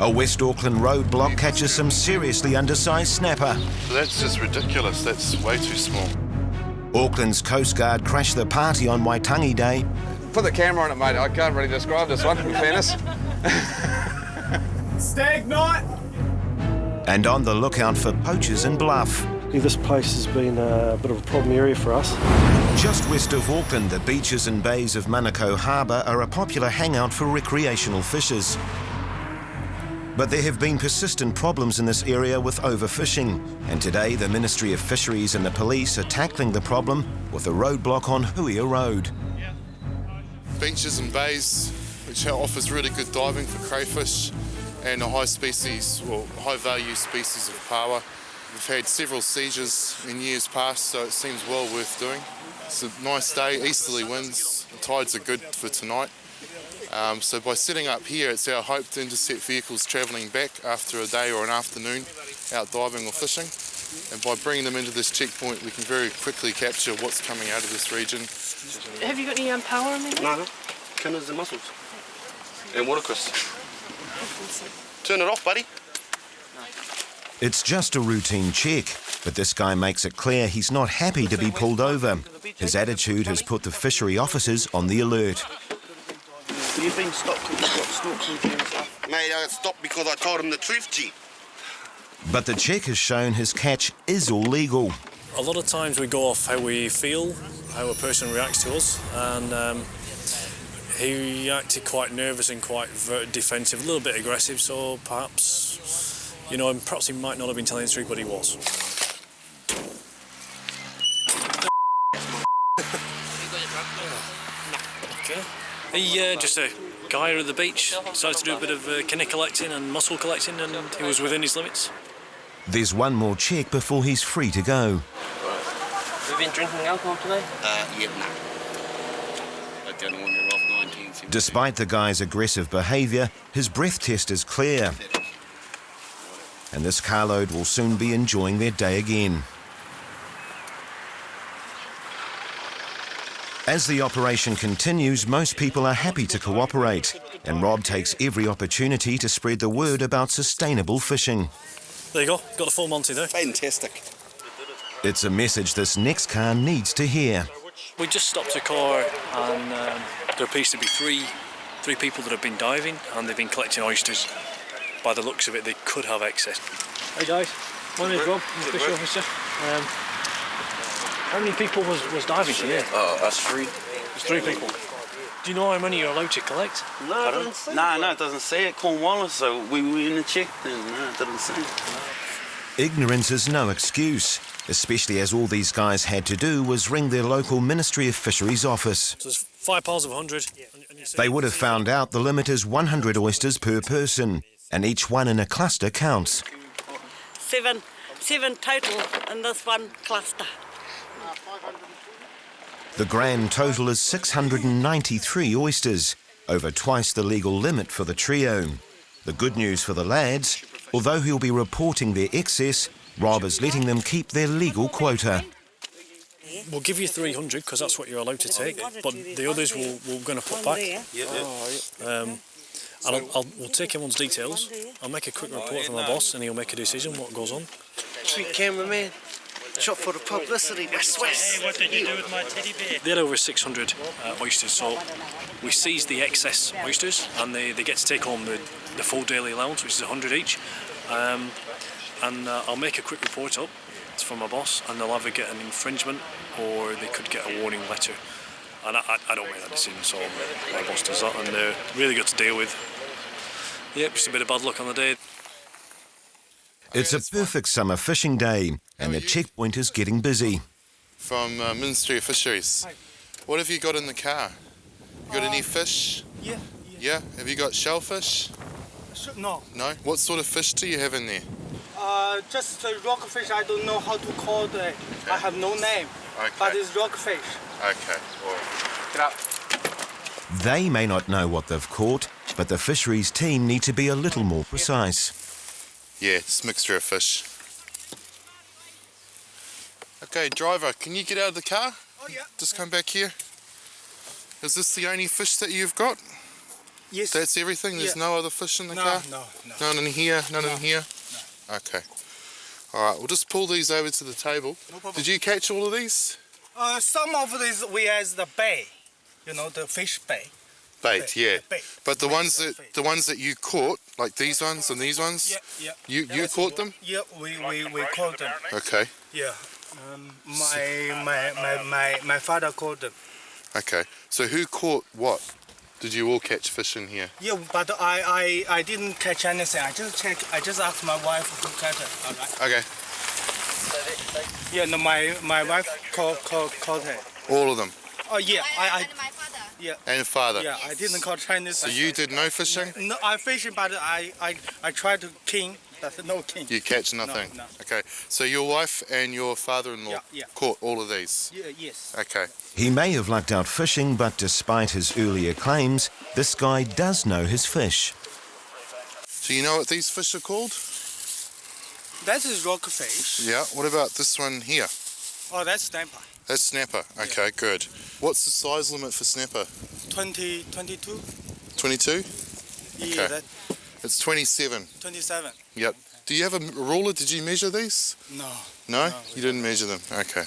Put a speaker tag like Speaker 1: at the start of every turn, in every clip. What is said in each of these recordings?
Speaker 1: A West Auckland roadblock catches some seriously undersized snapper.
Speaker 2: That's just ridiculous. That's way too small.
Speaker 1: Auckland's Coastguard crashed the party on Waitangi Day.
Speaker 3: Put the camera on it, mate. I can't really describe this one, in fairness.
Speaker 4: Stag night!
Speaker 1: And on the lookout for poachers in Bluff.
Speaker 5: This place has been a bit of a problem area for us.
Speaker 1: Just west of Auckland, the beaches and bays of Manukau Harbour are a popular hangout for recreational fishers. But there have been persistent problems in this area with overfishing, and today the Ministry of Fisheries and the police are tackling the problem with a roadblock on Huia Road.
Speaker 2: Beaches and bays, which offers really good diving for crayfish and a high value species of paua. We've had several seizures in years past, so it seems well worth doing. It's a nice day, easterly winds, the tides are good for tonight. So by setting up here, it's our hope to intercept vehicles travelling back after a day or an afternoon out diving or fishing. And by bringing them into this checkpoint, we can very quickly capture what's coming out of this region.
Speaker 6: Have you got any power on there?
Speaker 7: No. Cunners and mussels. And watercress. Turn it off, buddy.
Speaker 1: It's just a routine check, but this guy makes it clear he's not happy to be pulled over. His attitude has put the fishery officers on the alert.
Speaker 7: You've been stopped because you've got snorkel and stuff. Mate, I got stopped because I told him the truth, G.
Speaker 1: But the check has shown his catch is all legal.
Speaker 8: A lot of times we go off how we feel, how a person reacts to us, and he acted quite nervous and quite defensive, a little bit aggressive, so perhaps, perhaps he might not have been telling the truth, but he was. Okay. He just a guy at the beach, decided to do a bit of kinnick collecting and mussel collecting, and he was within his limits.
Speaker 1: There's one more check before he's free to go.
Speaker 6: Have you been drinking alcohol today?
Speaker 7: Yeah, no. I don't want to off 19.
Speaker 1: Despite the guy's aggressive behaviour, his breath test is clear. And this carload will soon be enjoying their day again. As the operation continues, most people are happy to cooperate, and Rob takes every opportunity to spread the word about sustainable fishing.
Speaker 8: There you go, got the full Monty there.
Speaker 7: Fantastic.
Speaker 1: It's a message this next car needs to hear.
Speaker 8: We just stopped a car, and there appears to be three people that have been diving, and they've been collecting oysters. By the looks of it, they could have excess. Hey guys, my name's Rob, I'm the fishery officer. How many people was diving today?
Speaker 7: Us three.
Speaker 8: There's 3 people. Do you know how many you're allowed to collect?
Speaker 7: No, it doesn't say. No, it doesn't say it. Cornwallis, so we were in the check, then no, it doesn't say.
Speaker 1: Ignorance is no excuse, especially as all these guys had to do was ring their local Ministry of Fisheries office.
Speaker 8: So there's 5 piles of 100.
Speaker 1: They would have found out the limit is 100 oysters per person, and each one in a cluster counts.
Speaker 9: Seven total in this one cluster.
Speaker 1: The grand total is 693 oysters, over twice the legal limit for the trio. The good news for the lads, although he'll be reporting their excess, Rob is letting them keep their legal quota.
Speaker 8: We'll give you 300 because that's what you're allowed to take, but the others we're going to put back. And we'll take everyone's details. I'll make a quick report from my boss, and he'll make a decision what goes on.
Speaker 7: Sweet cameraman. Shot for the publicity. Hey,
Speaker 4: what did you do with my teddy bear?
Speaker 8: They had over 600 oysters, so we seized the excess oysters, and they get to take home the full daily allowance, which is 100 each. And I'll make a quick report up from my boss, and they'll either get an infringement or they could get a warning letter. And I don't make that decision, so my boss does that, and they're really good to deal with. Yep, just a bit of bad luck on the day.
Speaker 1: It's a perfect summer fishing day, and the checkpoint is getting busy.
Speaker 2: From Ministry of Fisheries. What have you got in the car? You got any fish?
Speaker 4: Yeah.
Speaker 2: Yeah? Have you got shellfish?
Speaker 4: No.
Speaker 2: No? What sort of fish do you have in there?
Speaker 4: Just the rockfish. I don't know how to call it. Okay. I have no name.
Speaker 2: Okay.
Speaker 4: But it's rockfish.
Speaker 2: Okay. All right. Get up.
Speaker 1: They may not know what they've caught, but the fisheries team need to be a little more precise.
Speaker 2: Yeah, it's a mixture of fish. Okay, driver, can you get out of the car?
Speaker 4: Oh, yeah.
Speaker 2: Just come back here. Is this the only fish that you've got?
Speaker 4: Yes.
Speaker 2: That's everything? There's no other fish in the car?
Speaker 4: No.
Speaker 2: None in here? None in here? No. Okay. All right, we'll just pull these over to the table.
Speaker 4: No problem.
Speaker 2: Did you catch all of these?
Speaker 4: Some of these we has the bait, you know, the fish bait.
Speaker 2: Bait, yeah.
Speaker 4: Bait.
Speaker 2: But the ones that you caught, like these ones and these ones, you caught them?
Speaker 4: Yeah, we caught them.
Speaker 2: Okay.
Speaker 4: Yeah. My father caught them.
Speaker 2: Okay. So who caught what? Did you all catch fish in here?
Speaker 4: Yeah, but I didn't catch anything. I just asked my wife to catch it. All right.
Speaker 2: Okay.
Speaker 4: Yeah, no, my wife caught it.
Speaker 2: All of them?
Speaker 4: Oh yeah, yeah.
Speaker 2: And father?
Speaker 4: Yeah, I didn't catch anything.
Speaker 2: So you did no fishing?
Speaker 4: No, I fishing, but I tried to king. That's no king.
Speaker 2: You catch nothing?
Speaker 4: No.
Speaker 2: Okay. So your wife and your father-in-law caught all of these?
Speaker 4: Yeah, yes.
Speaker 2: Okay.
Speaker 1: He may have lucked out fishing, but despite his earlier claims, this guy does know his fish.
Speaker 2: So you know what these fish are called?
Speaker 4: That is rockfish.
Speaker 2: Yeah. What about this one here?
Speaker 4: Oh, that's snapper.
Speaker 2: That's snapper. Okay, good. What's the size limit for snapper?
Speaker 4: 20, 22.
Speaker 2: 22?
Speaker 4: Yeah,
Speaker 2: Okay. It's 27.
Speaker 4: 27.
Speaker 2: Yep. Do you have a ruler? Did you measure these?
Speaker 4: No.
Speaker 2: No? You didn't measure them. Okay.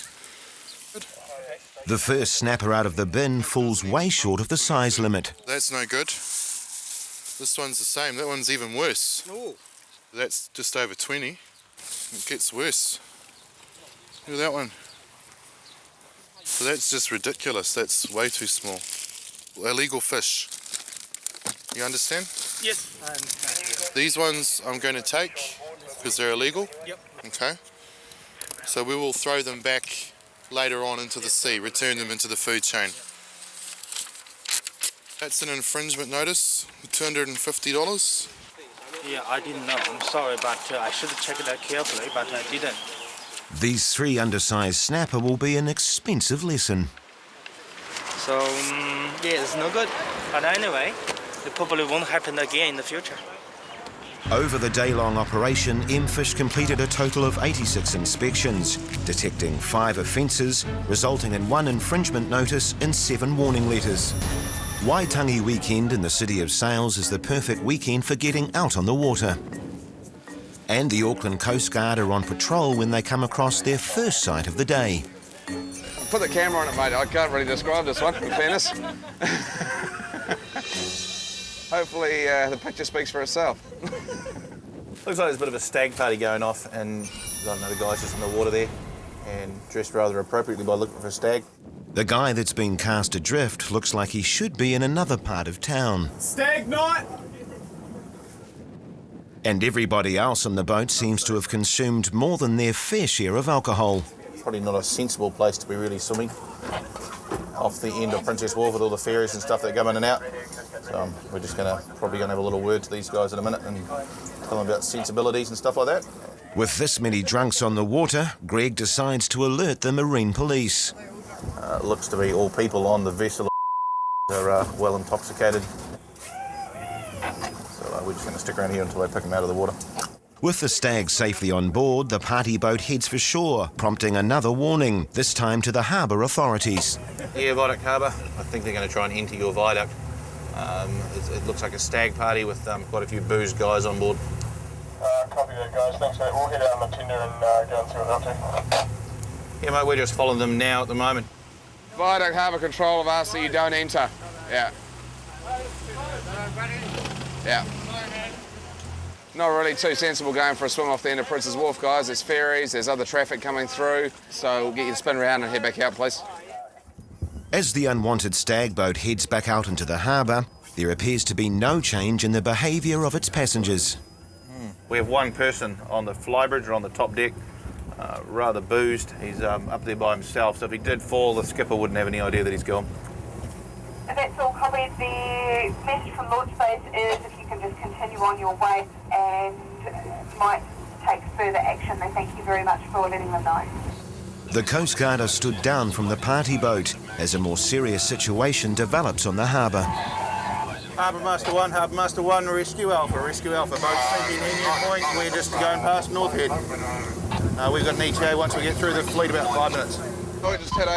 Speaker 1: The first snapper out of the bin falls way short of the size limit.
Speaker 2: That's no good. This one's the same. That one's even worse.
Speaker 4: No.
Speaker 2: That's just over 20. It gets worse. Look at that one. So that's just ridiculous. That's way too small. Illegal fish. You understand?
Speaker 4: Yes, I understand.
Speaker 2: These ones I'm going to take because they're illegal.
Speaker 4: Yep.
Speaker 2: Okay. So we will throw them back later on into the sea, return them into the food chain. That's an infringement notice, $250.
Speaker 4: Yeah, I didn't know. I'm sorry, but I should have checked that carefully, but I didn't.
Speaker 1: These 3 undersized snapper will be an expensive lesson.
Speaker 4: So, yeah, it's no good. But anyway, it probably won't happen again in the future.
Speaker 1: Over the day-long operation, M-Fish completed a total of 86 inspections, detecting 5 offences, resulting in 1 infringement notice and 7 warning letters. Waitangi weekend in the city of Sails is the perfect weekend for getting out on the water. And the Auckland Coastguard are on patrol when they come across their first sight of the day.
Speaker 3: Put the camera on it, mate. I can't really describe this one, in fairness. Hopefully the picture speaks for itself.
Speaker 10: Looks like there's a bit of a stag party going off, and we've got another guy just in the water there and dressed rather appropriately by looking for a stag.
Speaker 1: The guy that's been cast adrift looks like he should be in another part of town.
Speaker 10: Stag night!
Speaker 1: And everybody else on the boat seems to have consumed more than their fair share of alcohol.
Speaker 10: Probably not a sensible place to be really swimming. Off the end of Princess Wharf with all the ferries and stuff that come in and out. So we're just probably gonna have a little word to these guys in a minute and tell them about sensibilities and stuff like that.
Speaker 1: With this many drunks on the water, Greg decides to alert the Marine Police.
Speaker 10: Looks to be all people on the vessel are well intoxicated. So we're just going to stick around here until they pick them out of the water.
Speaker 1: With the stag safely on board, the party boat heads for shore, prompting another warning, this time to the harbour authorities.
Speaker 10: Yeah, Viaduct Harbour. I think they're going to try and enter your viaduct. It looks like a stag party with quite a few boozed guys on board.
Speaker 11: Copy that, guys. Thanks, mate. We'll head out on the tender and go and see what they're up to.
Speaker 10: Yeah, mate, we're just following them now at the moment.
Speaker 3: Viaduct Harbour Control have asked that you don't enter. Yeah. Yeah. Not really too sensible going for a swim off the end of Princess Wharf, guys. There's ferries, there's other traffic coming through, so we'll get you to spin around and head back out, please.
Speaker 1: As the unwanted stag boat heads back out into the harbour, there appears to be no change in the behaviour of its passengers.
Speaker 10: We have one person on the flybridge or on the top deck, rather boozed. He's up there by himself, so if he did fall, the skipper wouldn't have any idea that he's gone.
Speaker 12: That's all copied. The message from launch base is if you can just continue on your way and might take further action. They thank you very much for letting them know.
Speaker 1: The Coast Guard are stood down from the party boat as a more serious situation develops on the harbour.
Speaker 10: Harbour Master 1, Rescue Alpha, boat sinking Union Point. We're just going past North Head. We've got an ETA once we get through the fleet, about 5 minutes.
Speaker 3: We just had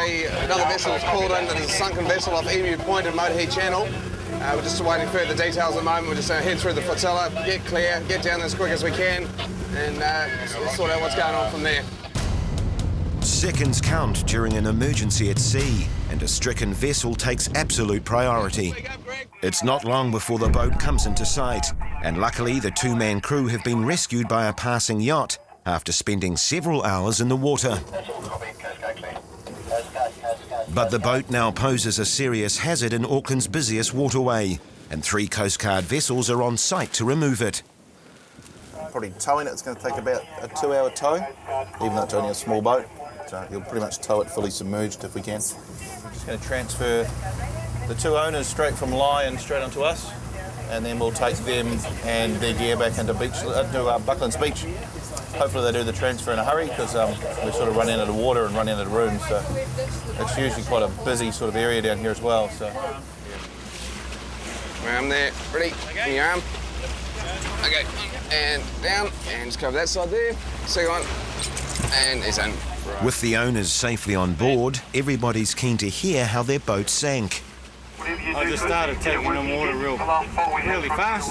Speaker 3: another vessel was called in that is a sunken vessel off Emu Point in Motorhead Channel. We're just awaiting further details at the moment. We're just head through the flotilla, get clear, get down as quick as we can, and sort out what's going on from there.
Speaker 1: Seconds count during an emergency at sea, and a stricken vessel takes absolute priority. It's not long before the boat comes into sight, and luckily the two-man crew have been rescued by a passing yacht after spending several hours in the water. But the boat now poses a serious hazard in Auckland's busiest waterway, and 3 Coast Guard vessels are on site to remove it.
Speaker 10: Probably towing it's going to take about a 2-hour tow, even though it's only a small boat. So you'll pretty much tow it fully submerged if we can. I'm just going to transfer the 2 owners straight from Lion straight onto us, and then we'll take them and their gear back into Bucklands Beach. Hopefully they do the transfer in a hurry, because we sort of run out of the water and run out of the rooms, so it's usually quite a busy sort of area down here as well. So.
Speaker 3: Arm there, ready, in your arm. Okay, and down, and just cover that side there. Second one, and it's in. Right.
Speaker 1: With the owners safely on board, everybody's keen to hear how their boat sank.
Speaker 13: I just started taking the water really fast,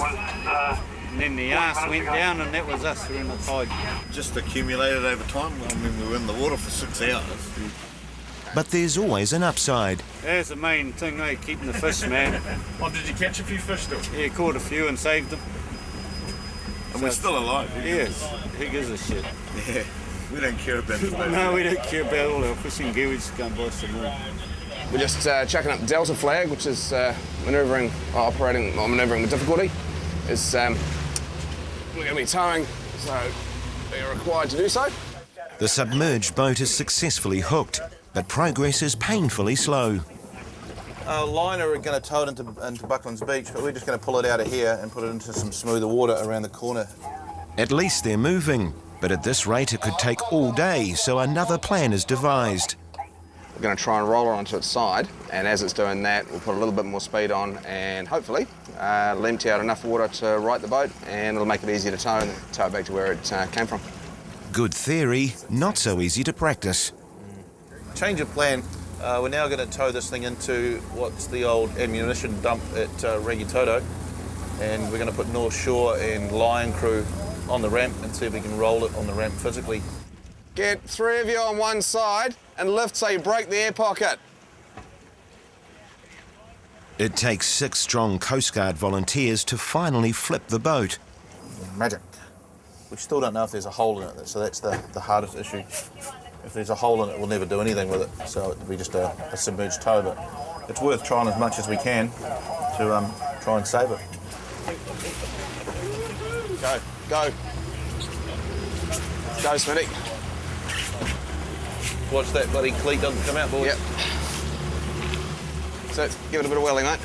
Speaker 13: and then the arse went down, and that was us through in the tide.
Speaker 14: Just accumulated over time. I mean, we were in the water for 6 hours.
Speaker 1: But there's always an upside.
Speaker 13: That's the main thing, keeping the fish, man.
Speaker 14: Oh, did you catch a few fish still?
Speaker 13: Yeah, caught a few and saved them.
Speaker 14: And we're still alive.
Speaker 13: Yes, who gives a shit?
Speaker 14: Yeah, we don't care about it.
Speaker 13: No, we don't care about all our fishing gear, we just go and buy some more.
Speaker 3: We're just chucking up Delta flag, which is manoeuvring with difficulty. It's, we're going to be towing, so we're required to do so.
Speaker 1: The submerged boat is successfully hooked, but progress is painfully slow.
Speaker 10: Liner are going to tow it into Bucklands Beach, but we're just going to pull it out of here and put it into some smoother water around the corner.
Speaker 1: At least they're moving, but at this rate it could take all day, so another plan is devised.
Speaker 3: We're going to try and roll it onto its side, and as it's doing that, we'll put a little bit more speed on and hopefully empty out enough water to right the boat, and it'll make it easier to tow and tow it back to where it came from. Good theory, not so easy to practice.
Speaker 10: Change of plan. We're now going to tow this thing into what's the old ammunition dump at Rangitoto, and we're going to put North Shore and Lion crew on the ramp and see if we can roll it on the ramp physically. Get 3 of you on one side and lift so you break the air pocket.
Speaker 1: It takes 6 strong Coast Guard volunteers to finally flip the boat.
Speaker 10: Magic. We still don't know if there's a hole in it, so that's the hardest issue. If there's a hole in it, we'll never do anything with it, so it'll be just a submerged tow, but it's worth trying as much as we can to try and save it.
Speaker 3: Go, go. Go, Smitty.
Speaker 10: Watch that bloody cleat doesn't come out, boys.
Speaker 3: Yep. So, give it a bit of welling, mate.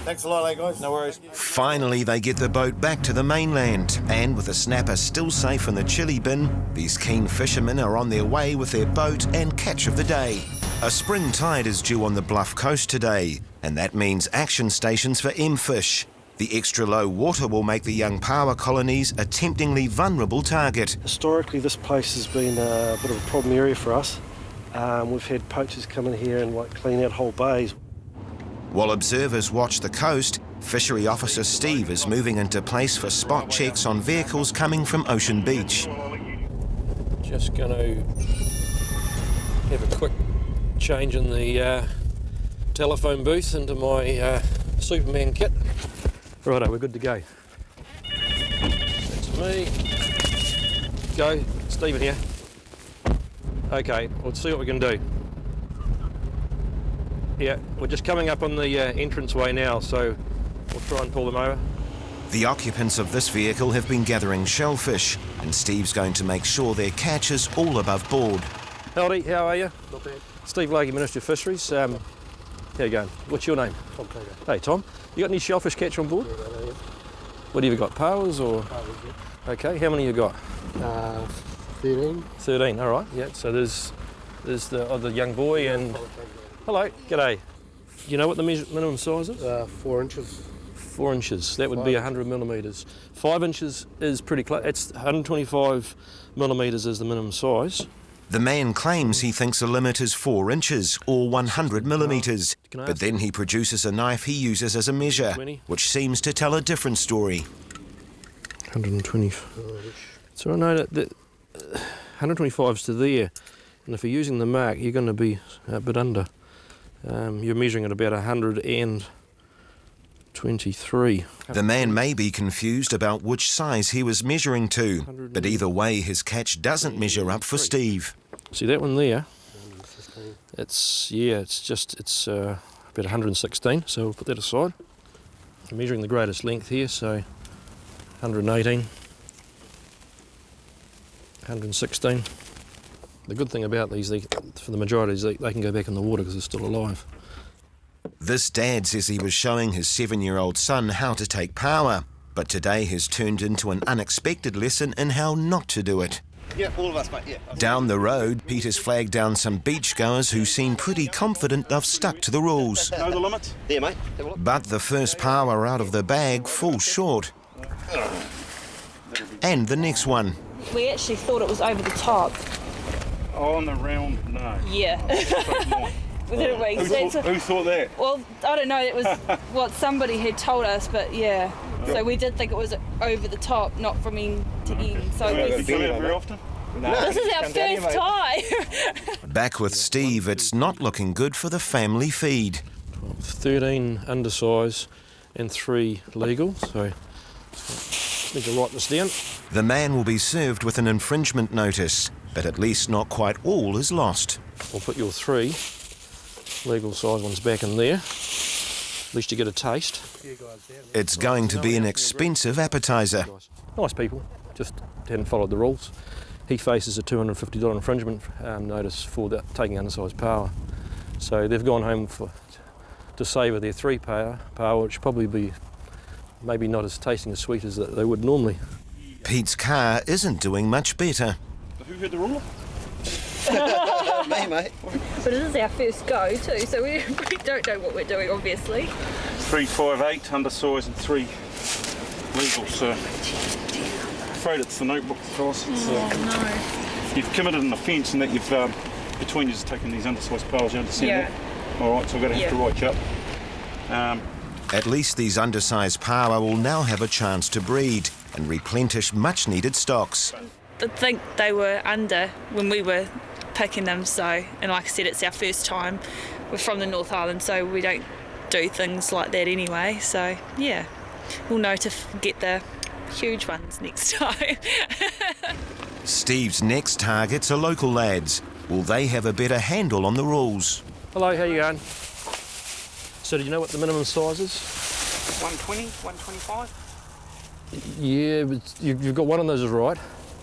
Speaker 14: Thanks a lot, guys.
Speaker 10: No worries.
Speaker 1: Finally, they get the boat back to the mainland, and with the snapper still safe in the chili bin, these keen fishermen are on their way with their boat and catch of the day. A spring tide is due on the Bluff coast today, and that means action stations for M-fish. The extra low water will make the young power colonies a temptingly vulnerable target.
Speaker 5: Historically, this place has been a bit of a problem area for us. We've had poachers come in here and clean out whole bays.
Speaker 1: While observers watch the coast, Fishery Officer Steve is moving into place for spot checks on vehicles coming from Ocean Beach.
Speaker 15: Just going to have a quick change in the telephone booth into my Superman kit. Righto, we're good to go. That's me. Go, Stephen here. Okay, let's see what we can do. Yeah, we're just coming up on the entranceway now, so we'll try and pull them over.
Speaker 1: The occupants of this vehicle have been gathering shellfish, and Steve's going to make sure their catch is all above board.
Speaker 15: Howdy, how are you?
Speaker 5: Not bad.
Speaker 15: Steve Lakey, Minister of Fisheries. How you going? What's your name?
Speaker 5: Tom Tago.
Speaker 15: Hey, Tom. You got any shellfish catch on board?
Speaker 5: Yeah.
Speaker 15: What have you got, powers or?
Speaker 5: Powers, yeah.
Speaker 15: Okay, how many you got?
Speaker 5: 13.
Speaker 15: 13, all right, yeah. So there's the other young boy and... Hello, g'day. Do you know what the minimum size is?
Speaker 5: 4 inches.
Speaker 15: 4 inches, that would be 100 millimetres. 5 inches is pretty close, it's 125 millimetres is the minimum size.
Speaker 1: The man claims he thinks the limit is 4 inches or 100 millimetres, but then he produces a knife he uses as a measure, which seems to tell a different story.
Speaker 15: 120. So I know that 125 is to there, and if you're using the mark, you're going to be a bit under. You're measuring at about 123.
Speaker 1: The man may be confused about which size he was measuring to, but either way his catch doesn't measure up for Steve.
Speaker 15: See that one there? It's about 116, so we'll put that aside. I'm measuring the greatest length here, so 118, 116. The good thing about these, for the majority, is they can go back in the water because they're still alive.
Speaker 1: This dad says he was showing his 7-year-old son how to take power, but today has turned into an unexpected lesson in how not to do it.
Speaker 7: Yeah, all of us, mate, yeah.
Speaker 1: Down the road, Peter's flagged down some beachgoers who seem pretty confident they've stuck to the rules.
Speaker 7: Know the limits? Yeah, mate.
Speaker 1: But the first power out of the bag falls short. And the next one.
Speaker 16: We actually thought it was over the top.
Speaker 17: Oh, on the round, no.
Speaker 16: Yeah. Didn't we?
Speaker 17: Who thought that?
Speaker 16: Well, I don't know, it was what somebody had told us, but yeah. So we did think it was over the top, not from end to end. So
Speaker 17: do you come out very often?
Speaker 16: No, this is our first time.
Speaker 1: Back with Steve, it's not looking good for the family feed.
Speaker 15: 13 undersize and 3 legal, so need to write this down.
Speaker 1: The man will be served with an infringement notice, but at least not quite all is lost.
Speaker 15: We'll put your 3 legal size ones back in there. At least you get a taste.
Speaker 1: It's going to be an expensive appetizer.
Speaker 15: Nice people, just hadn't followed the rules. He faces a $250 infringement notice for taking undersized power. So they've gone home to savour their 3 power, which probably be maybe not as tasting as sweet as they would normally.
Speaker 1: Pete's car isn't doing much better.
Speaker 17: Who heard the ruler?
Speaker 7: Me, mate.
Speaker 16: But this is our first go too, so we don't know what we're doing, obviously.
Speaker 17: 358 undersize and 3 legal, so I'm afraid it's the notebook price.
Speaker 16: No.
Speaker 17: You've committed an offence and that you've between you taken these undersized powers, you understand that? All right, so I'm going to have to write you up.
Speaker 1: At least these undersized power will now have a chance to breed and replenish much-needed stocks.
Speaker 16: I think they were under when we were picking them, so, and like I said, it's our first time. We're from the North Island, so we don't do things like that anyway, so yeah, we'll know to get the huge ones next time.
Speaker 1: Steve's next targets are local lads. Will they have a better handle on the rules?
Speaker 15: Hello, how you going? So do you know what the minimum size is?
Speaker 4: 120, 125?
Speaker 15: Yeah, but you've got one of those is right.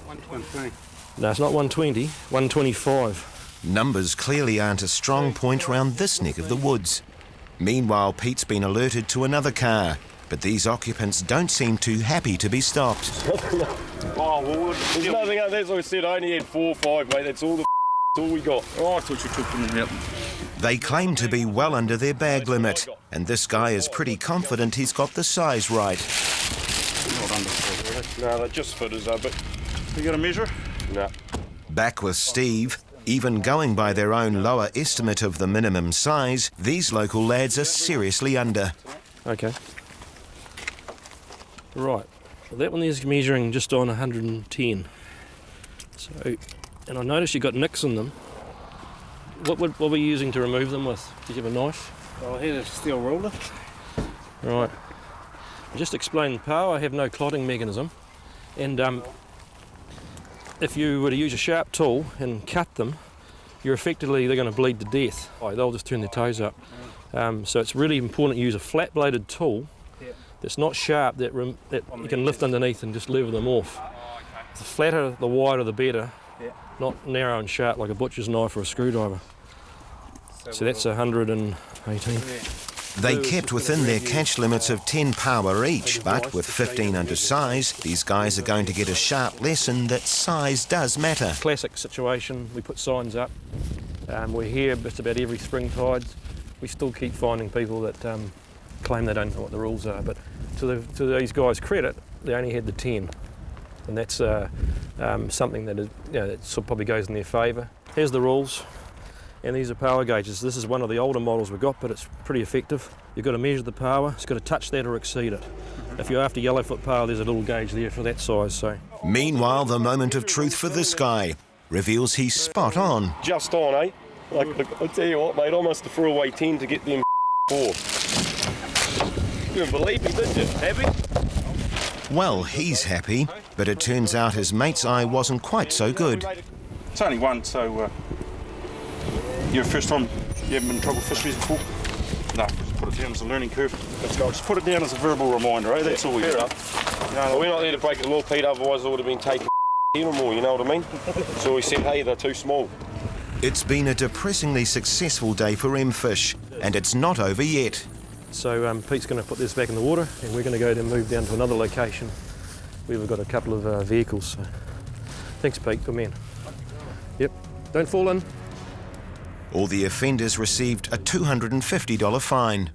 Speaker 4: 120.
Speaker 15: No, it's not 120, 125.
Speaker 1: Numbers clearly aren't a strong point round this neck of the woods. Meanwhile, Pete's been alerted to another car, but these occupants don't seem too happy to be stopped.
Speaker 17: Oh, well,
Speaker 18: there's nothing else. That's what I said. I only had 4 or 5, mate. That's all we got.
Speaker 17: Oh, I thought you took them out.
Speaker 1: They claim to be well under their bag limit, and this guy is pretty confident he's got the size right.
Speaker 17: Not undersize. No, they're just fitters, though, but you got a measure?
Speaker 18: No.
Speaker 1: Back with Steve, even going by their own lower estimate of the minimum size, these local lads are seriously under.
Speaker 15: Okay. Right. Well, that one is measuring just on 110. So, and I noticed you got nicks in them. What were you using to remove them with? Did you have a knife?
Speaker 13: Well, I had a steel ruler.
Speaker 15: Right. Just explain the power. I have no clotting mechanism, and if you were to use a sharp tool and cut them, they're going to bleed to death. They'll just turn their toes up. So it's really important to use a flat-bladed tool that's not sharp, that you can lift underneath and just lever them off. The flatter, the wider, the better. Not narrow and sharp like a butcher's knife or a screwdriver. So that's 118.
Speaker 1: They kept within their catch limits of 10 power each, but with 15 under size, these guys are going to get a sharp lesson that size does matter.
Speaker 15: Classic situation, we put signs up. We're here just about every spring tide. We still keep finding people that claim they don't know what the rules are, but to these guys' credit, they only had the 10. And that's something that is, that sort of probably goes in their favour. Here's the rules, and these are power gauges. This is one of the older models we've got, but it's pretty effective. You've got to measure the power. It's got to touch that or exceed it. If you're after yellowfoot power, there's a little gauge there for that size. So.
Speaker 1: Meanwhile, the moment of truth for this guy reveals he's spot on.
Speaker 18: Just on, eh? Like, I'll tell you what, mate, I must have threw away 10 to get them 4. You didn't believe me, did you? Happy?
Speaker 1: Well, he's happy, but it turns out his mate's eye wasn't quite so good.
Speaker 17: It's only one, so you're first time you haven't been in trouble with fisheries before? No, just put it down as a learning curve. Let's go. Just put it down as a verbal reminder, eh? That's all we do.
Speaker 18: No, we're not there to break the law, Pete, otherwise it would have been taken or more, you know what I mean? So we said, hey, they're too small.
Speaker 1: It's been a depressingly successful day for M-Fish, and it's not over yet.
Speaker 15: So Pete's going to put this back in the water, and we're going to go to move down to another location where we've got a couple of vehicles. So. Thanks, Pete. Good man. Yep. Don't fall in.
Speaker 1: All the offenders received a $250 fine.